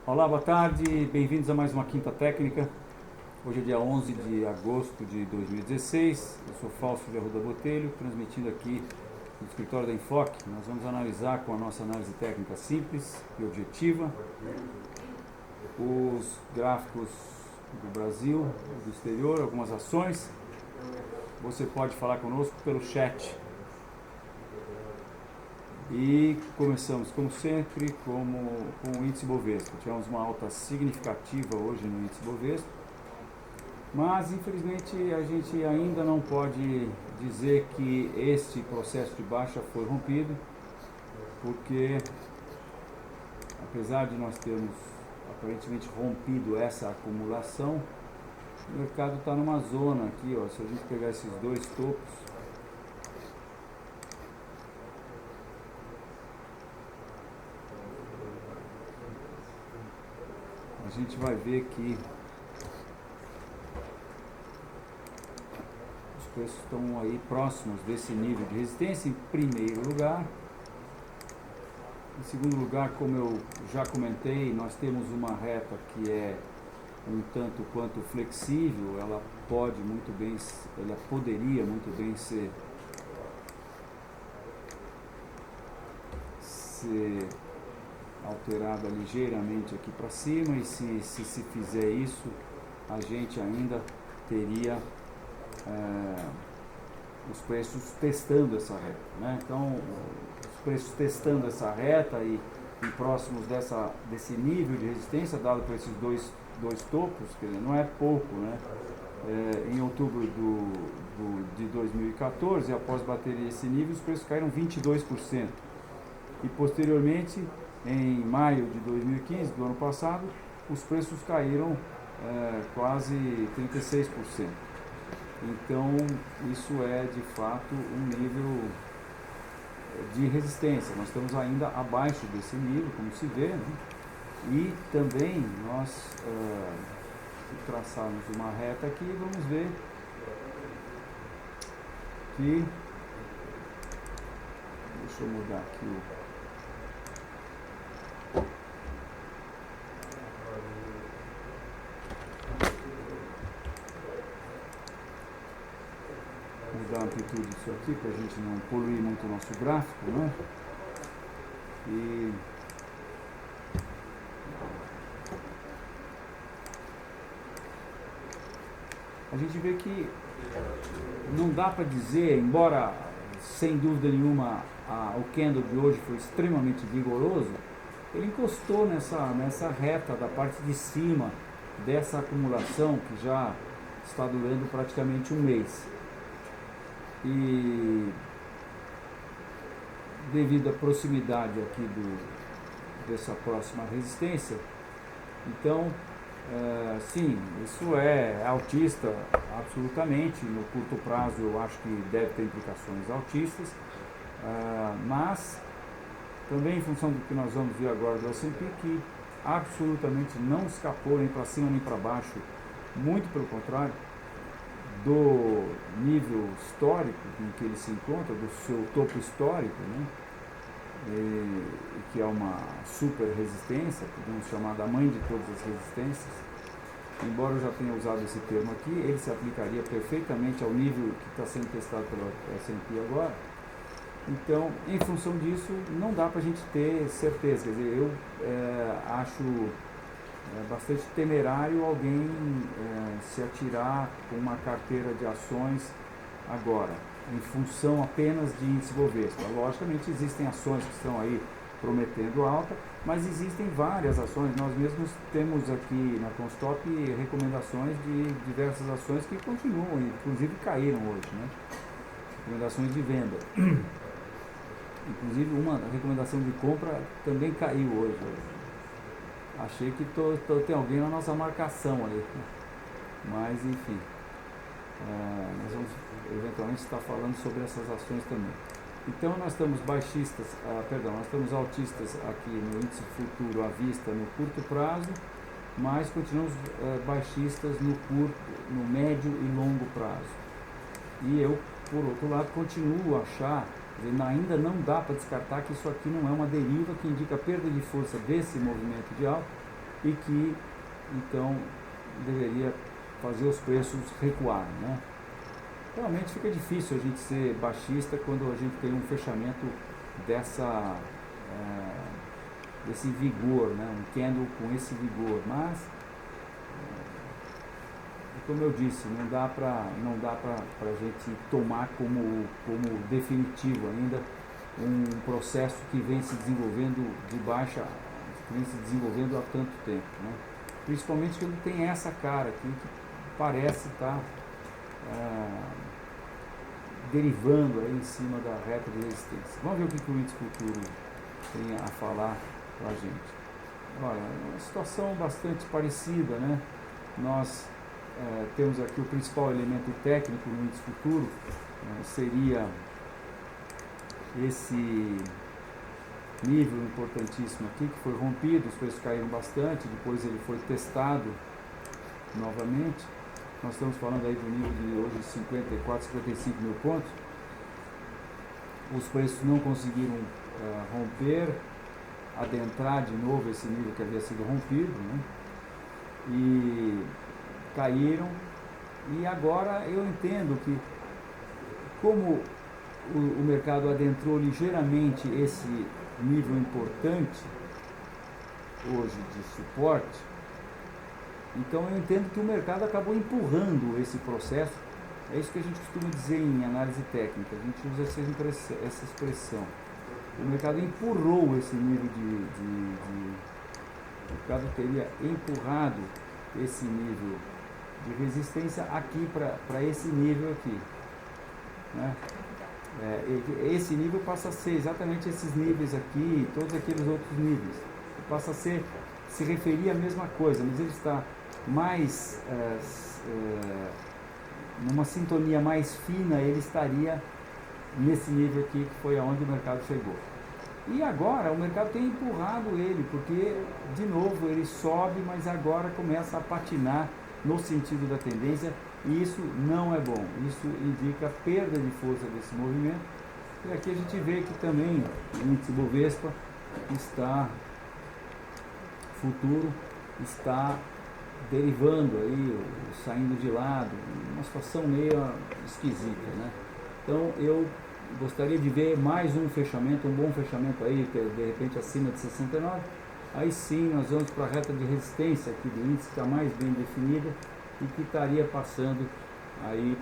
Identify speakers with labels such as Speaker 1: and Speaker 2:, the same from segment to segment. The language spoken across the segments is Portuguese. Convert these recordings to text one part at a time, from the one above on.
Speaker 1: Olá, boa tarde, bem-vindos a mais uma Quinta Técnica. Hoje é dia 11 de agosto de 2016. Eu sou Fausto de Arruda Botelho, transmitindo aqui no escritório da Enfoque. Nós vamos analisar com a nossa análise técnica simples e objetiva os gráficos do Brasil, do exterior, algumas ações. Você pode falar conosco pelo chat. E começamos, como sempre, com o índice Bovespa. Tivemos uma alta significativa hoje no índice Bovespa, mas infelizmente a gente ainda não pode dizer que este processo de baixa foi rompido, porque apesar de nós termos aparentemente rompido essa acumulação, o mercado está numa zona aqui, ó, se a gente pegar esses dois topos, a gente vai ver que os preços estão aí próximos desse nível de resistência, em primeiro lugar. Em segundo lugar, como eu já comentei, nós temos uma reta que é um tanto quanto flexível, ela poderia muito bem ser alterada ligeiramente aqui para cima, e se fizer isso, a gente ainda teria os preços testando essa reta, né? Então, os preços testando essa reta e próximos desse nível de resistência dado por esses dois topos, que não é pouco, né? Em outubro de 2014, após bater esse nível, os preços caíram 22%. E posteriormente, em maio de 2015, do ano passado, os preços caíram quase 36%. Então, isso é de fato um nível de resistência. Nós estamos ainda abaixo desse nível, como se vê, né? E também nós traçarmos uma reta aqui, vamos ver que, deixa eu mudar aqui mudar a amplitude disso aqui para a gente não poluir muito o nosso gráfico, né? E a gente vê que não dá para dizer, embora sem dúvida nenhuma o candle de hoje foi extremamente vigoroso, ele encostou nessa reta da parte de cima dessa acumulação que já está durando praticamente um mês. E devido à proximidade aqui dessa próxima resistência, então sim, isso é altista absolutamente. No curto prazo eu acho que deve ter implicações altistas, mas também em função do que nós vamos ver agora do S&P, que absolutamente não escapou nem para cima nem para baixo, muito pelo contrário, do nível histórico em que ele se encontra, do seu topo histórico, né? Que é uma super resistência, podemos chamar da mãe de todas as resistências. Embora eu já tenha usado esse termo aqui, ele se aplicaria perfeitamente ao nível que está sendo testado pelo S&P agora. Então, em função disso, não dá para a gente ter certeza. Quer dizer, eu acho bastante temerário alguém se atirar com uma carteira de ações agora, em função apenas de índice Bovespa. Logicamente existem ações que estão aí prometendo alta, mas existem várias ações. Nós mesmos temos aqui na Constop recomendações de diversas ações que continuam, inclusive caíram hoje, né? Recomendações de venda. Inclusive uma recomendação de compra também caiu hoje. Achei que tem alguém na nossa marcação aí, mas enfim, nós vamos eventualmente estar falando sobre essas ações também. Então nós estamos nós estamos altistas aqui no índice futuro à vista no curto prazo, mas continuamos baixistas no médio e longo prazo. E eu, por outro lado, continuo a achar, ainda não dá para descartar que isso aqui não é uma deriva que indica perda de força desse movimento de alta e que então deveria fazer os preços recuarem, né? Realmente fica difícil a gente ser baixista quando a gente tem um fechamento desse vigor, né? Um candle com esse vigor, mas como eu disse, não dá para a gente tomar como definitivo ainda um processo que vem se desenvolvendo que vem se desenvolvendo há tanto tempo, né? Principalmente quando tem essa cara aqui que parece estar derivando aí em cima da reta de resistência. Vamos ver o que o índice futuro tem a falar para a gente. Olha, uma situação bastante parecida, né? Nós temos aqui o principal elemento técnico no índice futuro, seria esse nível importantíssimo aqui, que foi rompido, os preços caíram bastante, depois ele foi testado novamente. Nós estamos falando aí do nível de hoje 54, 55 mil pontos. Os preços não conseguiram romper, adentrar de novo esse nível que havia sido rompido, né? E caíram. E agora eu entendo que, como o mercado adentrou ligeiramente esse nível importante hoje de suporte, então eu entendo que o mercado acabou empurrando esse processo. É isso que a gente costuma dizer em análise técnica, a gente usa essa expressão. O mercado empurrou esse nível o mercado teria empurrado esse nível de resistência aqui para esse nível aqui, né? Esse nível passa a ser exatamente esses níveis aqui, todos aqueles outros níveis. Passa a se referir à mesma coisa, mas ele está mais numa sintonia mais fina, ele estaria nesse nível aqui, que foi aonde o mercado chegou. E agora o mercado tem empurrado ele, porque de novo ele sobe, mas agora começa a patinar no sentido da tendência, e isso não é bom. Isso indica perda de força desse movimento. E aqui a gente vê que também o índice Bovespa futuro está derivando aí, saindo de lado, uma situação meio esquisita, né? Então eu gostaria de ver mais um fechamento, um bom fechamento aí, de repente acima de 69. Aí sim nós vamos para a reta de resistência aqui do índice, que está mais bem definida e que estaria passando aí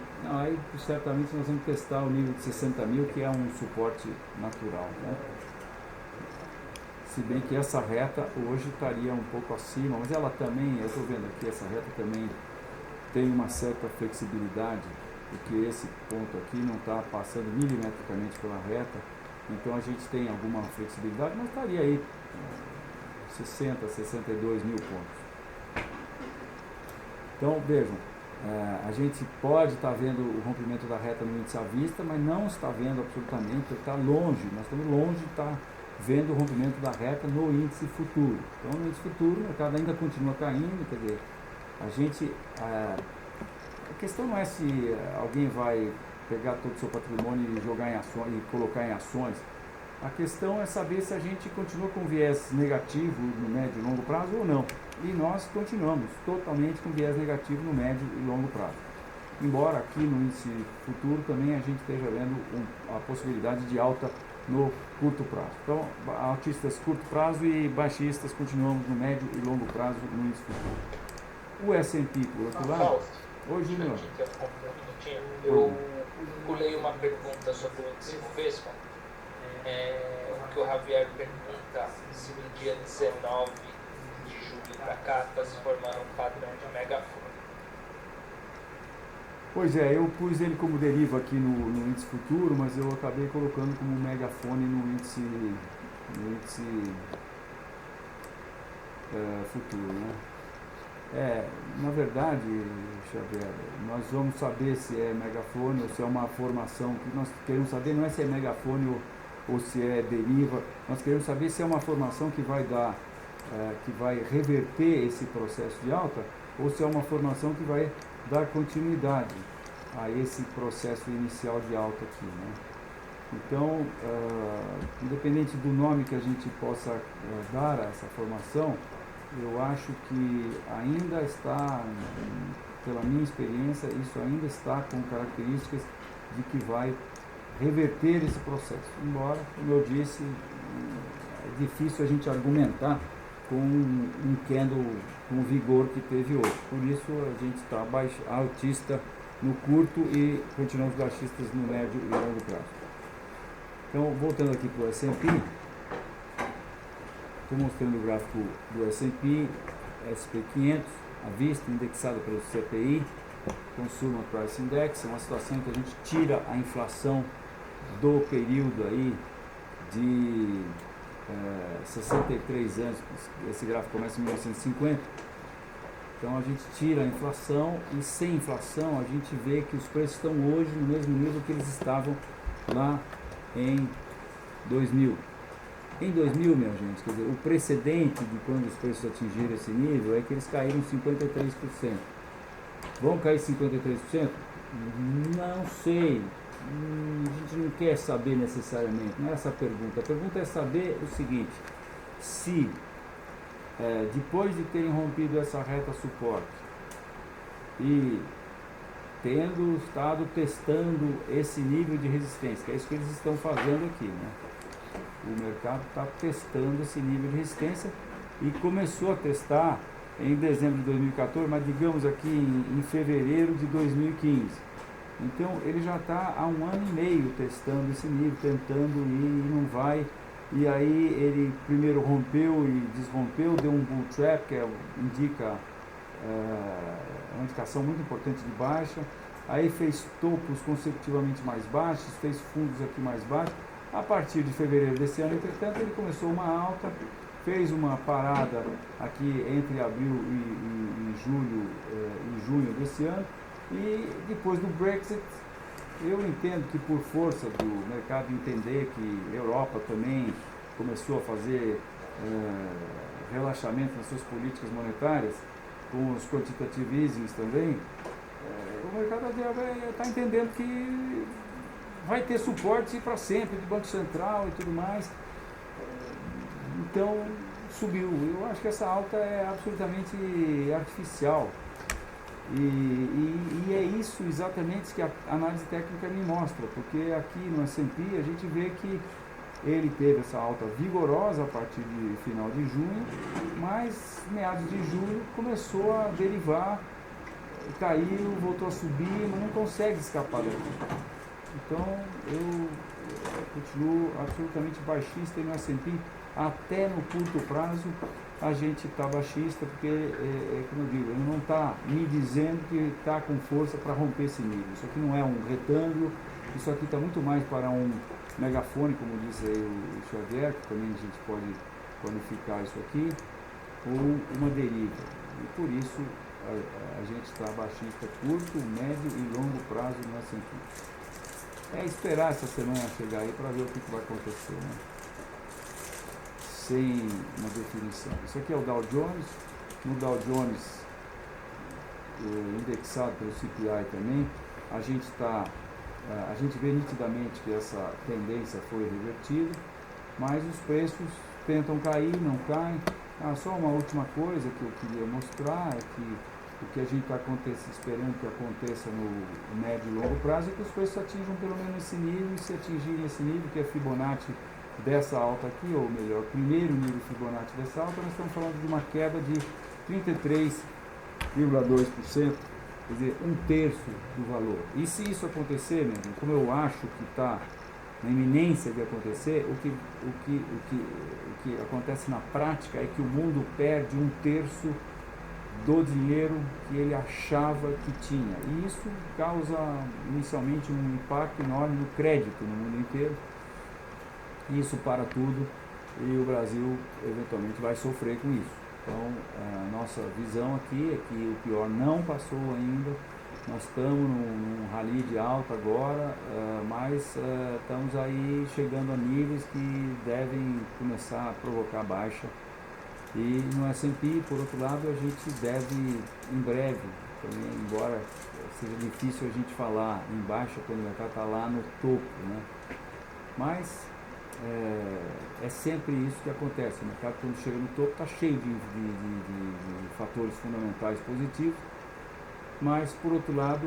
Speaker 1: certamente nós vamos testar o nível de 60 mil, que é um suporte natural, né? Se bem que essa reta hoje estaria um pouco acima, mas ela também, eu estou vendo aqui, essa reta também tem uma certa flexibilidade, porque esse ponto aqui não está passando milimetricamente pela reta, então a gente tem alguma flexibilidade, mas estaria aí 60, 62 mil pontos. Então vejam, a gente pode estar vendo o rompimento da reta no índice à vista, mas não está vendo absolutamente, está longe, nós estamos longe de estar vendo o rompimento da reta no índice futuro. Então no índice futuro o mercado ainda continua caindo, quer dizer, a questão não é se alguém vai pegar todo o seu patrimônio e jogar em ações e colocar em ações. A questão é saber se a gente continua com viés negativo no médio e longo prazo ou não. E nós continuamos totalmente com viés negativo no médio e longo prazo. Embora aqui no índice futuro também a gente esteja vendo a possibilidade de alta no curto prazo. Então, altistas curto prazo e baixistas continuamos no médio e longo prazo no índice futuro. O S&P, por outro lado... Oi, Júnior.
Speaker 2: Eu pulei uma pergunta sobre o índice Bovespa. O que o Javier pergunta se no dia 19 de julho para cá está se formando um padrão de megafone.
Speaker 1: Pois é, eu pus ele como deriva aqui no índice futuro, mas eu acabei colocando como megafone no índice futuro, né? Na verdade, Xavier, nós vamos saber se é megafone ou se é uma formação. O que nós queremos saber não é se é megafone ou se é deriva, nós queremos saber se é uma formação que vai dar, que vai reverter esse processo de alta, ou se é uma formação que vai dar continuidade a esse processo inicial de alta aqui, né? Então, independente do nome que a gente possa dar a essa formação, eu acho que ainda está, pela minha experiência, isso ainda está com características de que vai reverter esse processo. Embora, como eu disse, é difícil a gente argumentar com um candle com o vigor que teve hoje. Por isso a gente está altista no curto e continuamos baixistas no médio e longo prazo. Então, voltando aqui para o S&P, estou mostrando o gráfico do S&P, SP500, à vista, indexado pelo CPI, Consumer Price Index. É uma situação em que a gente tira a inflação do período aí de 63 anos, esse gráfico começa em 1950, então a gente tira a inflação e sem inflação a gente vê que os preços estão hoje no mesmo nível que eles estavam lá em 2000. Em 2000, minha gente, quer dizer, o precedente de quando os preços atingiram esse nível é que eles caíram 53%. Vão cair 53%? Não sei. A gente não quer saber necessariamente, não é essa a pergunta. A pergunta é saber o seguinte: se depois de terem rompido essa reta suporte e tendo estado testando esse nível de resistência, que é isso que eles estão fazendo aqui, né? O mercado está testando esse nível de resistência e começou a testar em dezembro de 2014, mas digamos aqui em fevereiro de 2015. Então ele já está há 1 ano e meio testando esse nível, tentando ir e não vai. E aí ele primeiro rompeu e desrompeu, deu um bull trap, que indica uma indicação muito importante de baixa. Aí fez topos consecutivamente mais baixos, fez fundos aqui mais baixos. A partir de fevereiro desse ano, entretanto, ele começou uma alta, fez uma parada aqui entre abril e julho e junho desse ano. E depois do Brexit, eu entendo que por força do mercado entender que a Europa também começou a fazer relaxamento nas suas políticas monetárias, com os quantitative easings também, o mercado está entendendo que vai ter suporte para sempre de Banco Central e tudo mais. Então subiu. Eu acho que essa alta é absolutamente artificial. E é isso exatamente que a análise técnica me mostra, porque aqui no S&P a gente vê que ele teve essa alta vigorosa a partir de final de junho, mas meados de julho começou a derivar, caiu, voltou a subir, mas não consegue escapar daqui. Então eu continuo absolutamente baixista no S&P, até no curto prazo a gente está baixista, porque, como eu digo, ele não está me dizendo que está com força para romper esse nível. Isso aqui não é um retângulo, isso aqui está muito mais para um megafone, como disse aí o Xavier, que também a gente pode qualificar isso aqui, ou uma deriva. E por isso a gente está baixista curto, médio e longo prazo no S&P. É esperar essa semana chegar aí para ver o que vai acontecer, né? Sem uma definição. Isso aqui é o Dow Jones. No Dow Jones, indexado pelo CPI também, a gente vê nitidamente que essa tendência foi revertida, mas os preços tentam cair, não caem. Só uma última coisa que eu queria mostrar é que o que a gente está esperando que aconteça no médio e longo prazo é que os preços atinjam pelo menos esse nível, e se atingirem esse nível, que é Fibonacci dessa alta aqui, ou melhor, primeiro nível Fibonacci dessa alta, nós estamos falando de uma queda de 33,2%, quer dizer, 1/3 do valor. E se isso acontecer, meu amigo, como eu acho que está na iminência de acontecer, o que acontece na prática é que o mundo perde 1/3 do dinheiro que ele achava que tinha. E isso causa inicialmente um impacto enorme no crédito no mundo inteiro. Isso para tudo, e o Brasil eventualmente vai sofrer com isso. Então a nossa visão aqui é que o pior não passou ainda. Nós estamos num rally de alta agora, mas estamos aí chegando a níveis que devem começar a provocar baixa. E no S&P, por outro lado, a gente deve em breve, também, embora seja difícil a gente falar em baixa quando o mercado está lá no topo, né? Mas é sempre isso que acontece. O mercado, quando chega no topo, está cheio de fatores fundamentais positivos, mas, por outro lado,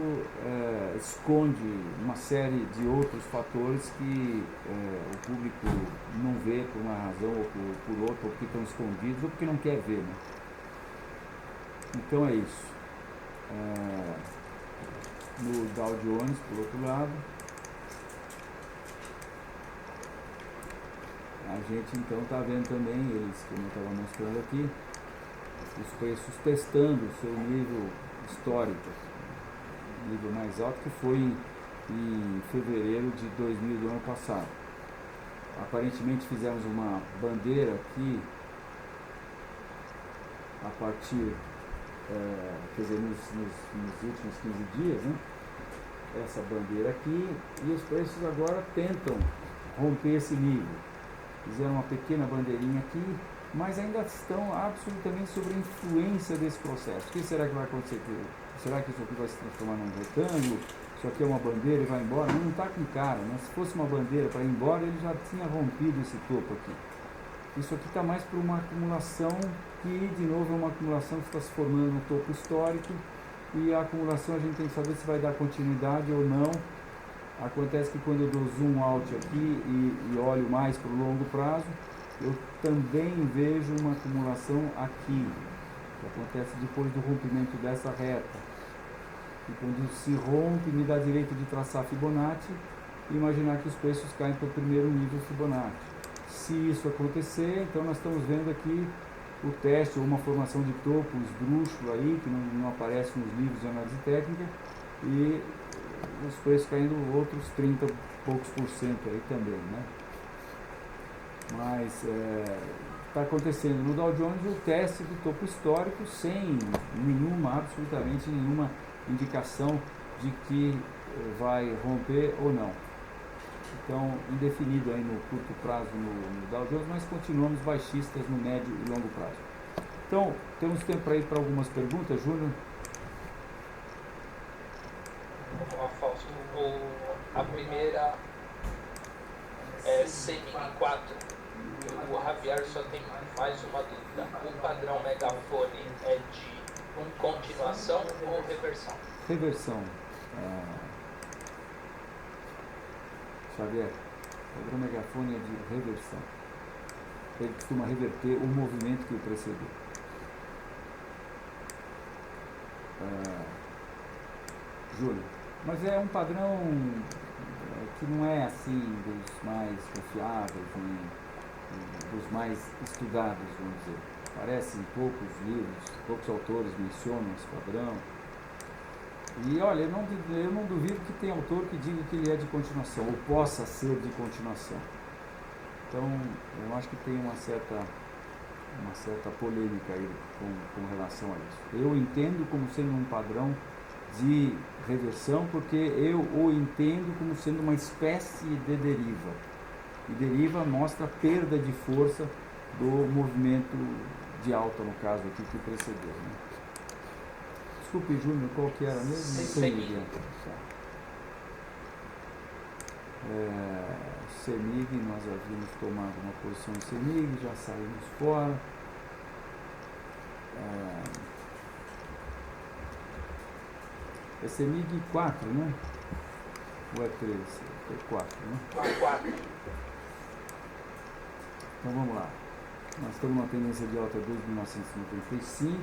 Speaker 1: esconde uma série de outros fatores que o público não vê por uma razão ou por outra, ou porque estão escondidos, ou porque não quer ver, né? Então é isso. No Dow Jones, por outro lado, a gente então está vendo também, eles, como eu estava mostrando aqui, os preços testando o seu nível histórico, nível mais alto, que foi em fevereiro de 2000 do ano passado. Aparentemente fizemos uma bandeira aqui a partir, quer dizer, nos últimos 15 dias, né? Essa bandeira aqui, e os preços agora tentam romper esse nível. Fizeram uma pequena bandeirinha aqui, mas ainda estão absolutamente sob a influência desse processo. O que será que vai acontecer aqui? Será que isso aqui vai se transformar num retângulo? Isso aqui é uma bandeira e vai embora? Não está com cara, né? Se fosse uma bandeira para ir embora, ele já tinha rompido esse topo aqui. Isso aqui está mais por uma acumulação que, de novo, é uma acumulação que está se formando no topo histórico, e a acumulação a gente tem que saber se vai dar continuidade ou não. Acontece que quando eu dou zoom out aqui e olho mais para o longo prazo, eu também vejo uma acumulação aqui, que acontece depois do rompimento dessa reta. E quando se rompe, me dá direito de traçar Fibonacci e imaginar que os preços caem para o primeiro nível Fibonacci. Se isso acontecer, então nós estamos vendo aqui o teste ou uma formação de topo esdrúxulo aí, que não aparece nos livros de análise técnica, e os preços caindo outros 30 e poucos por cento aí também, né? Mas está acontecendo no Dow Jones o teste do topo histórico sem absolutamente nenhuma indicação de que vai romper ou não. Então, indefinido aí no curto prazo no Dow Jones, mas continuamos baixistas no médio e longo prazo. Então, temos tempo para ir para algumas perguntas, Júnior?
Speaker 2: Fausto, a primeira é CMI 4. O Javier só tem mais uma dúvida. O padrão megafone é de continuação ou reversão?
Speaker 1: Reversão. Xavier, o padrão megafone é de reversão. Ele costuma reverter o movimento que o precedeu. Júlio, mas é um padrão que não é assim dos mais confiáveis, dos mais estudados, vamos dizer. Aparece em poucos livros, poucos autores mencionam esse padrão. E olha, eu não duvido que tem autor que diga que ele é de continuação, ou possa ser de continuação. Então, eu acho que tem uma certa polêmica aí com relação a isso. Eu entendo como sendo um padrão de reversão, porque eu o entendo como sendo uma espécie de deriva. E deriva mostra a perda de força do movimento de alta, no caso aqui, que precedeu, né? Desculpe, Júnior, qual que era mesmo? CEMIG. CEMIG, nós havíamos tomado uma posição em CEMIG, já saímos fora. É CEMIG 4, né? Ou é 3? É 4, né?
Speaker 2: 4.
Speaker 1: Então vamos lá. Nós estamos numa tendência de alta desde 1995.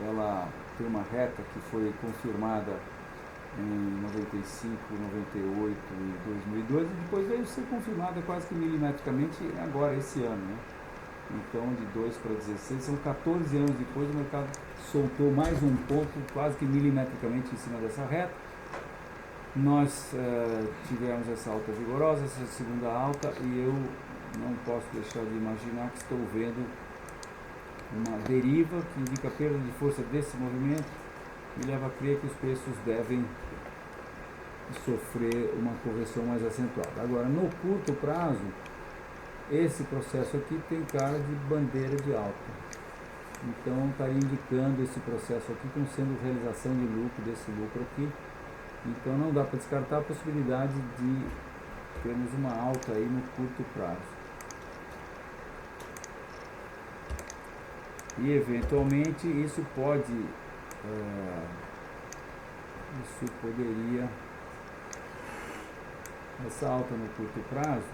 Speaker 1: Ela tem uma reta que foi confirmada em 95, 98 e 2002, e depois veio ser confirmada quase que milimetricamente agora, esse ano, né? Então, de 2 para 16, são 14 anos depois, o mercado soltou mais um ponto quase que milimetricamente em cima dessa reta. Nós tivemos essa alta vigorosa, essa segunda alta, e eu não posso deixar de imaginar que estou vendo uma deriva que indica a perda de força desse movimento, me leva a crer que os preços devem sofrer uma correção mais acentuada. Agora, no curto prazo, esse processo aqui tem cara de bandeira de alta. Então, estaria indicando esse processo aqui como sendo realização de lucro, desse lucro aqui. Então, não dá para descartar a possibilidade de temos uma alta aí no curto prazo. E eventualmente isso poderia, essa alta no curto prazo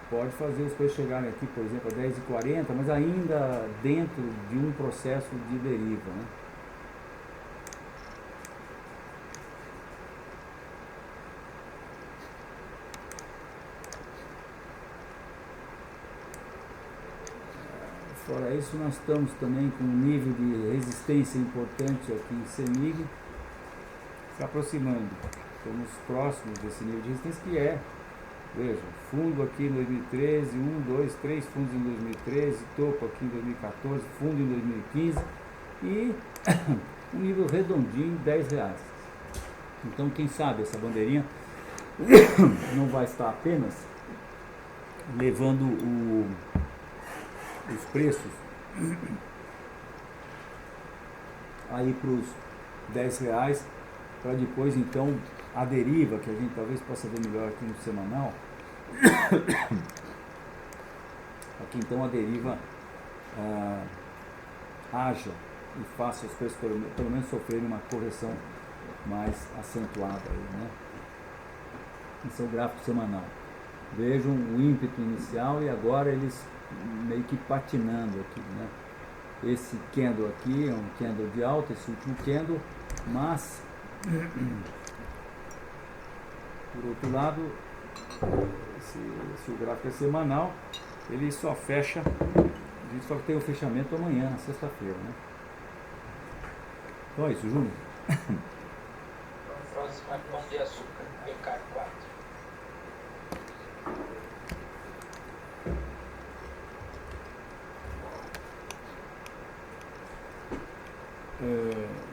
Speaker 1: pode fazer os preços chegarem aqui, por exemplo, a 10,40, mas ainda dentro de um processo de deriva, né? Fora isso, nós estamos também com um nível de resistência importante aqui em CEMIG, se aproximando. Estamos próximos desse nível de resistência que é, veja, fundo aqui em 2013, 3 fundos em 2013, topo aqui em 2014, fundo em 2015 e um nível redondinho de R$10. Então, quem sabe essa bandeirinha não vai estar apenas levando os preços aí para os R$10, para depois então a deriva, que a gente talvez possa ver melhor aqui no semanal, aqui então a deriva haja e faça os preços pelo menos sofrerem uma correção mais acentuada aí, né? Esse é o gráfico semanal. Vejam o ímpeto inicial e agora eles meio que patinando aqui, né? Esse candle aqui é um candle de alta, esse último candle, mas por outro lado, se o gráfico é semanal, ele só fecha, a gente só tem o fechamento amanhã, na sexta-feira, né? Então é isso, Júnior.
Speaker 2: Próximo é Pão de Açúcar, BK4.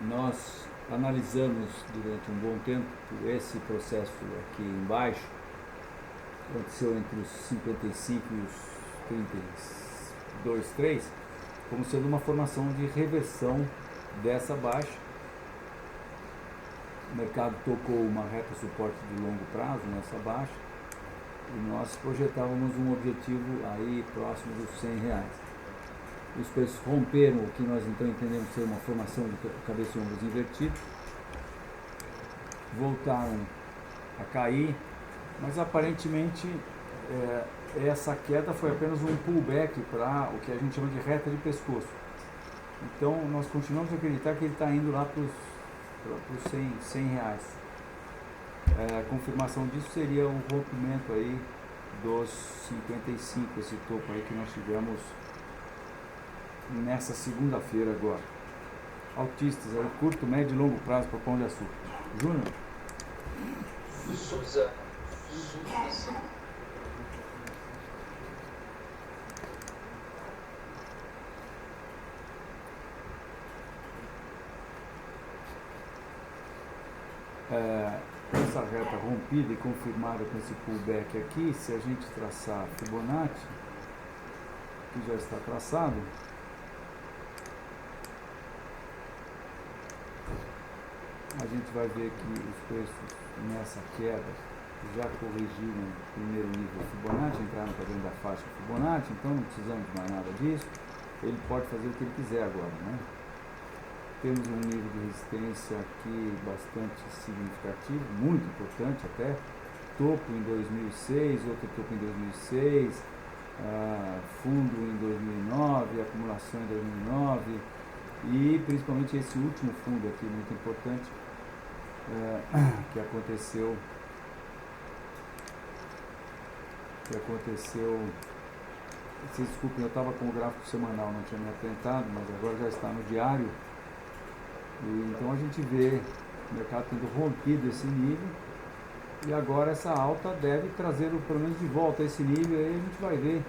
Speaker 1: Nós analisamos durante um bom tempo esse processo aqui embaixo, que aconteceu entre os 55 e os 32,3, como sendo uma formação de reversão dessa baixa. O mercado tocou uma reta suporte de longo prazo nessa baixa e nós projetávamos um objetivo aí próximo dos R$100. Os preços romperam o que nós então entendemos ser uma formação de cabeça e ombros invertido, voltaram a cair, mas aparentemente essa queda foi apenas um pullback para o que a gente chama de reta de pescoço. Então nós continuamos a acreditar que ele está indo lá para os R$100. A confirmação disso seria o rompimento aí dos 55, esse topo aí que nós tivemos nessa segunda-feira agora. Autistas aí, curto, médio e longo prazo para Pão de Açúcar. Júnior?
Speaker 2: Suzano.
Speaker 1: Essa reta rompida e confirmada com esse pullback aqui, se a gente traçar Fibonacci, que já está traçado, a gente vai ver que os preços nessa queda já corrigiram o primeiro nível Fibonacci, entraram para dentro da faixa Fibonacci, então não precisamos de mais nada disso. Ele pode fazer o que ele quiser agora, né? Temos um nível de resistência aqui bastante significativo, muito importante até, topo em 2006, outro topo em 2006, fundo em 2009, acumulação em 2009 e principalmente esse último fundo aqui muito importante que aconteceu, vocês desculpem, eu estava com o gráfico semanal, não tinha me atentado, mas agora já está no diário. E então a gente vê o mercado tendo rompido esse nível e agora essa alta deve trazê-lo pelo menos de volta a esse nível, e aí a gente vai ver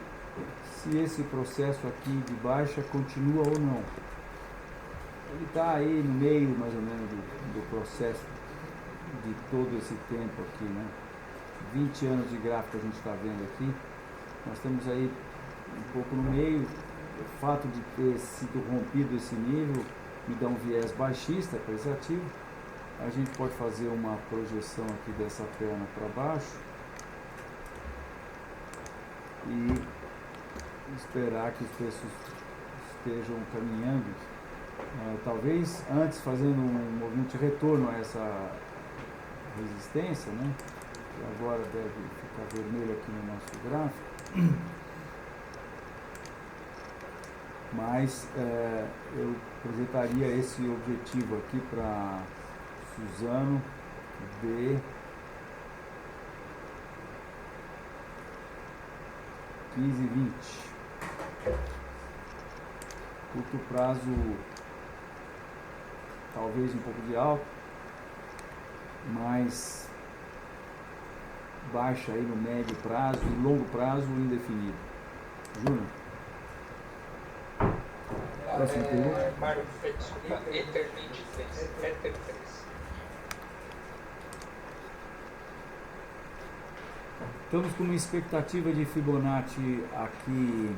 Speaker 1: se esse processo aqui de baixa continua ou não. Ele está aí no meio mais ou menos do processo de todo esse tempo aqui, né? 20 anos de gráfico a gente está vendo aqui, nós estamos aí um pouco no meio. O fato de ter sido rompido esse nível me dá um viés baixista para esse ativo. A gente pode fazer uma projeção aqui dessa perna para baixo e esperar que os preços estejam caminhando, talvez antes fazendo um movimento de retorno a essa resistência, né, que agora deve ficar vermelho aqui no nosso gráfico, mas eu projetaria esse objetivo aqui para Suzano de 15,20. Curto prazo, talvez um pouco de alta, mas baixa aí no médio prazo e longo prazo indefinido. Júnior?
Speaker 2: Mário, desculpa, Ether 23, Ether 3.
Speaker 1: Estamos com uma expectativa de Fibonacci aqui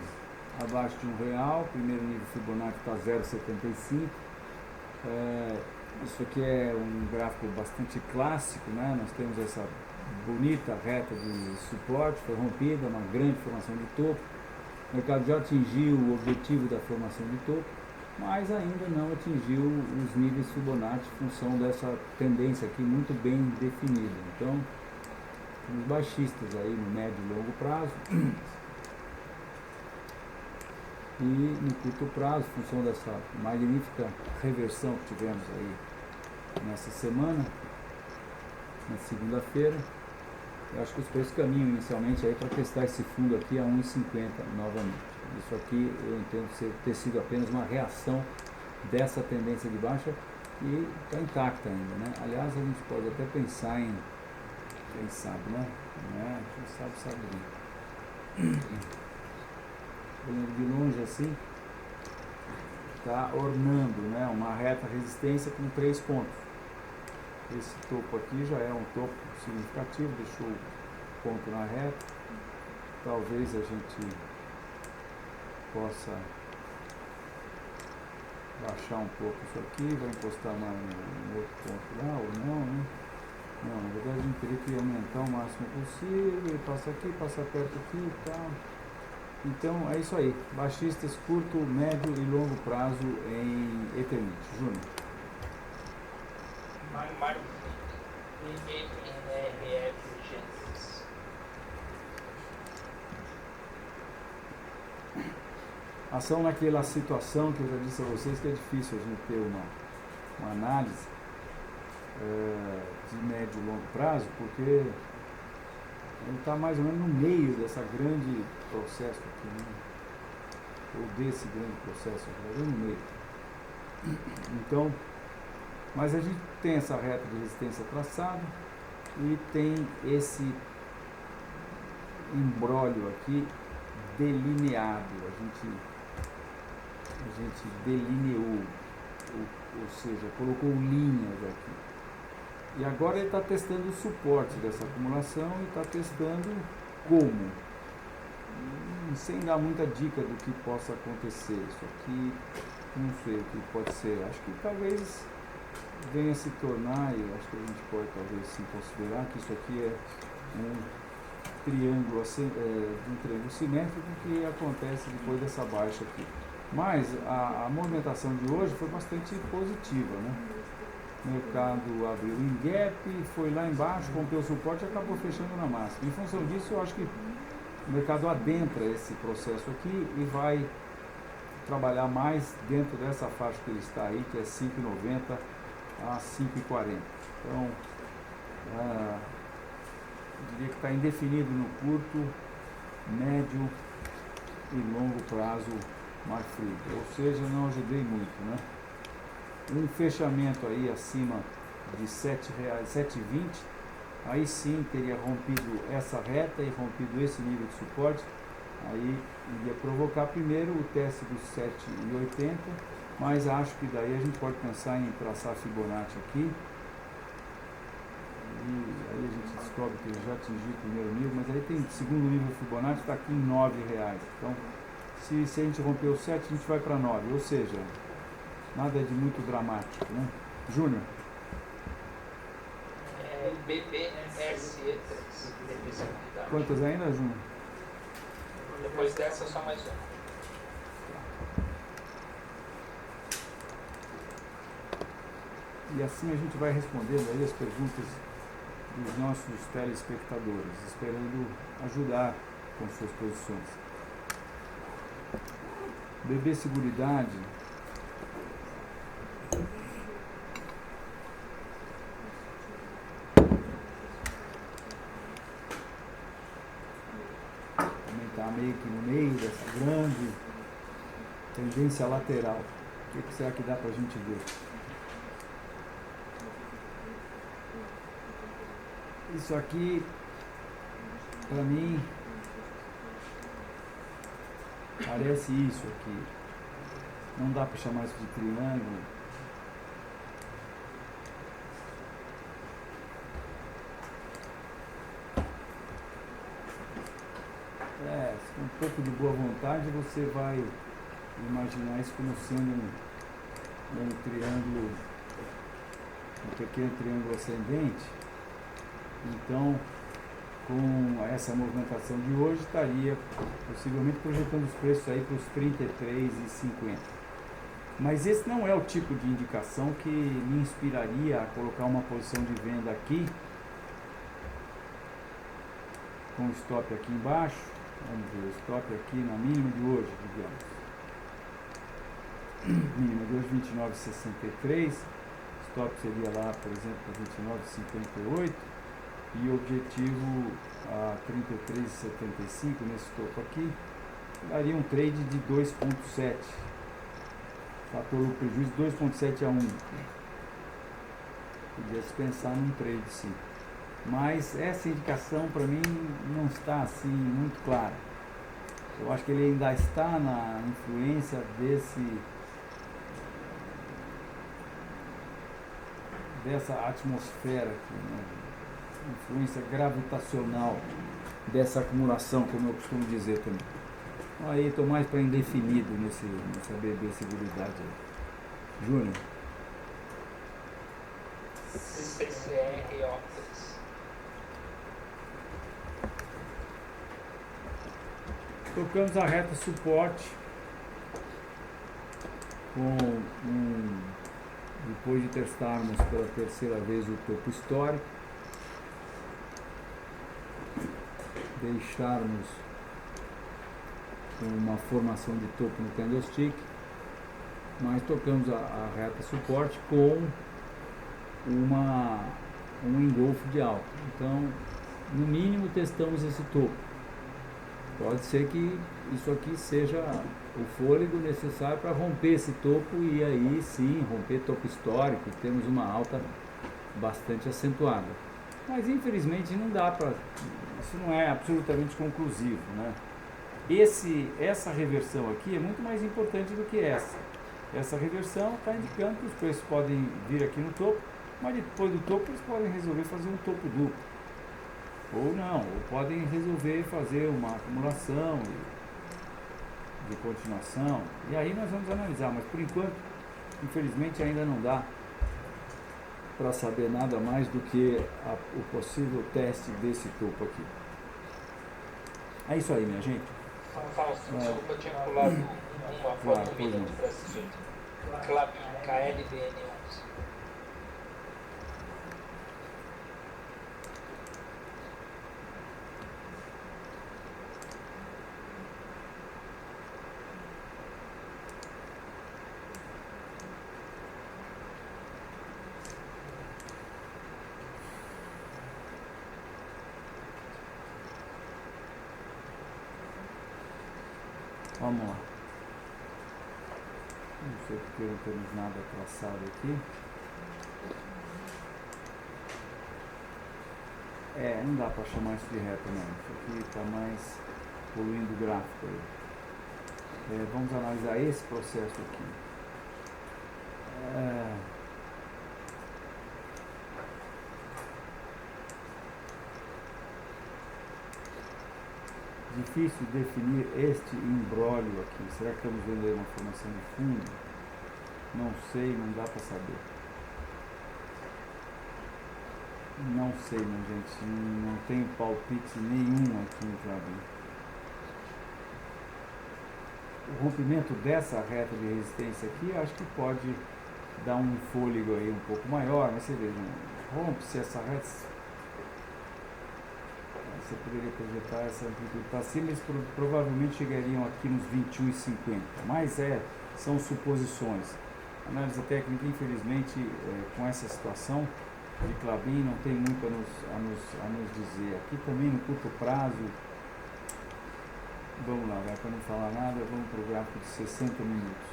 Speaker 1: abaixo de R$1. Primeiro nível Fibonacci está 0,75. Isso aqui é um gráfico bastante clássico, né? Nós temos essa bonita reta de suporte, foi rompida, uma grande formação de topo. O mercado já atingiu o objetivo da formação de topo, mas ainda não atingiu os níveis Fibonacci em função dessa tendência aqui muito bem definida. Então, os baixistas aí no médio e longo prazo e no curto prazo, em função dessa magnífica reversão que tivemos aí nessa semana, na segunda-feira, eu acho que os preços caminham inicialmente aí para testar esse fundo aqui a 1,50 novamente. Isso aqui eu entendo ter sido apenas uma reação dessa tendência de baixa e está intacta ainda, né? Aliás, a gente pode até pensar em, quem sabe, né? Quem sabe bem. Olhando de longe assim, está ornando, né, uma reta resistência com 3 pontos. Esse topo aqui já é um topo significativo, deixou o ponto na reta. Talvez a gente possa baixar um pouco isso aqui, vai encostar mais no outro ponto lá ou não, né? Não, na verdade a gente teria que aumentar o máximo possível, e passa aqui, passa perto aqui e tal. Então é isso aí, baixistas curto, médio e longo prazo em Eternit. Júnior.
Speaker 2: Mário, MRF Gênesis.
Speaker 1: Ação naquela situação que eu já disse a vocês que é difícil a gente ter uma análise de médio e longo prazo, porque ele está mais ou menos no meio dessa grande processo aqui, né? Ou desse grande processo aqui, no meio. Então, mas a gente tem essa reta de resistência traçada e tem esse imbróglio aqui delineado. A gente delineou, ou seja, colocou linhas aqui. E agora ele está testando o suporte dessa acumulação e está testando como. Sem dar muita dica do que possa acontecer. Isso aqui, não sei o que pode ser. Acho que talvez venha se tornar, e acho que a gente pode talvez sim considerar que isso aqui é um triângulo, um triângulo simétrico que acontece depois dessa baixa aqui. Mas a movimentação de hoje foi bastante positiva, né? O mercado abriu em gap, foi lá embaixo, rompeu o suporte e acabou fechando na máxima. Em função disso, eu acho que o mercado adentra esse processo aqui e vai trabalhar mais dentro dessa faixa que ele está aí, que é 5,90 a 5,40. Então, eu diria que está indefinido no curto, médio e longo prazo mais frio. Ou seja, não ajudei muito, né? Um fechamento aí acima de R$ 7,20, aí sim teria rompido essa reta e rompido esse nível de suporte, aí iria provocar primeiro o teste dos 7,80, mas acho que daí a gente pode pensar em traçar Fibonacci aqui, e aí a gente descobre que ele já atingiu o primeiro nível, mas aí tem segundo nível Fibonacci, está aqui em R$9. Então, se a gente romper o 7, a gente vai para 9, ou seja, nada de muito dramático, né? Júnior.
Speaker 2: BBSE3.
Speaker 1: Quantas ainda, Júnior?
Speaker 2: Depois dessa, só mais uma.
Speaker 1: E assim a gente vai respondendo aí as perguntas dos nossos telespectadores, esperando ajudar com suas posições. Bebê Seguridade. Também está meio que no meio dessa grande tendência lateral. O que será que dá para a gente ver? Isso aqui, para mim, parece isso aqui. Não dá para chamar isso de triângulo. Com um pouco de boa vontade você vai imaginar isso como sendo um triângulo, um pequeno triângulo ascendente. Então, com essa movimentação de hoje, estaria possivelmente projetando os preços aí para os 33,50. Mas esse não é o tipo de indicação que me inspiraria a colocar uma posição de venda aqui, com o stop aqui embaixo. Vamos ver o stop aqui na mínima de hoje, digamos. Mínima de hoje 29,63. Stop seria lá, por exemplo, 29,58. E o objetivo a 33,75 nesse topo aqui, daria um trade de 2,7. Fator lucro prejuízo 2,7 a 1. Podia se pensar num trade sim. Mas essa indicação para mim não está assim muito clara. Eu acho que ele ainda está na influência dessa atmosfera aqui, né? Influência gravitacional dessa acumulação, como eu costumo dizer também. Aí estou mais para indefinido nessa BB Seguridade aí. Júnior.
Speaker 2: CCR Optics.
Speaker 1: Tocamos a reta suporte depois de testarmos pela terceira vez o topo histórico, deixarmos uma formação de topo no candlestick, mas tocamos a reta suporte com um engolfo de alta. Então, no mínimo, testamos esse topo. Pode ser que isso aqui seja o fôlego necessário para romper esse topo e aí sim romper topo histórico e temos uma alta bastante acentuada. Mas infelizmente não dá para, isso não é absolutamente conclusivo, né? Essa reversão aqui é muito mais importante do que essa. Essa reversão está indicando que os preços podem vir aqui no topo, mas depois do topo eles podem resolver fazer um topo duplo. Ou não, ou podem resolver fazer uma acumulação de continuação. E aí nós vamos analisar, mas por enquanto, infelizmente ainda não dá para saber nada mais do que o possível teste desse topo aqui. É isso aí, minha gente.
Speaker 2: Fausto, desculpa, eu tinha pulado uma foto um minuto para assistir. Clabin, KLBN11.
Speaker 1: Vamos lá. Não sei porque não temos nada traçado aqui. Não dá para chamar isso de reta não. Isso aqui está mais poluindo o gráfico aí. Vamos analisar esse processo aqui. Difícil definir este imbróglio aqui. Será que estamos vendo aí uma formação de fundo? Não sei, não dá para saber. Não sei, minha gente. Não tenho palpite nenhum aqui no Clabin. o rompimento dessa reta de resistência aqui, acho que pode dar um fôlego aí um pouco maior, mas você veja, rompe-se essa reta, você poderia projetar essa amplitude para cima, eles provavelmente chegariam aqui nos 21,50, mas são suposições. Análise técnica, infelizmente, com essa situação de Klabin, não tem muito a nos dizer. Aqui também no curto prazo, vamos lá, para não falar nada, vamos para o gráfico de 60 minutos.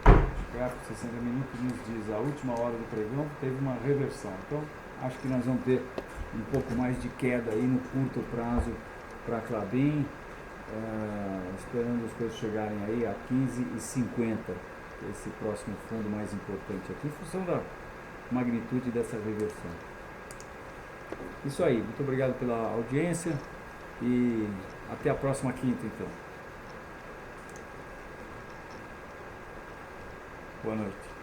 Speaker 1: O gráfico de 60 minutos nos diz a última hora do pregão teve uma reversão. Então, acho que nós vamos ter um pouco mais de queda aí no curto prazo para Klabin, esperando os preços chegarem aí a 15,50. Esse próximo fundo mais importante aqui, em função da magnitude dessa reversão. Isso aí, muito obrigado pela audiência e até a próxima quinta, então. Boa noite.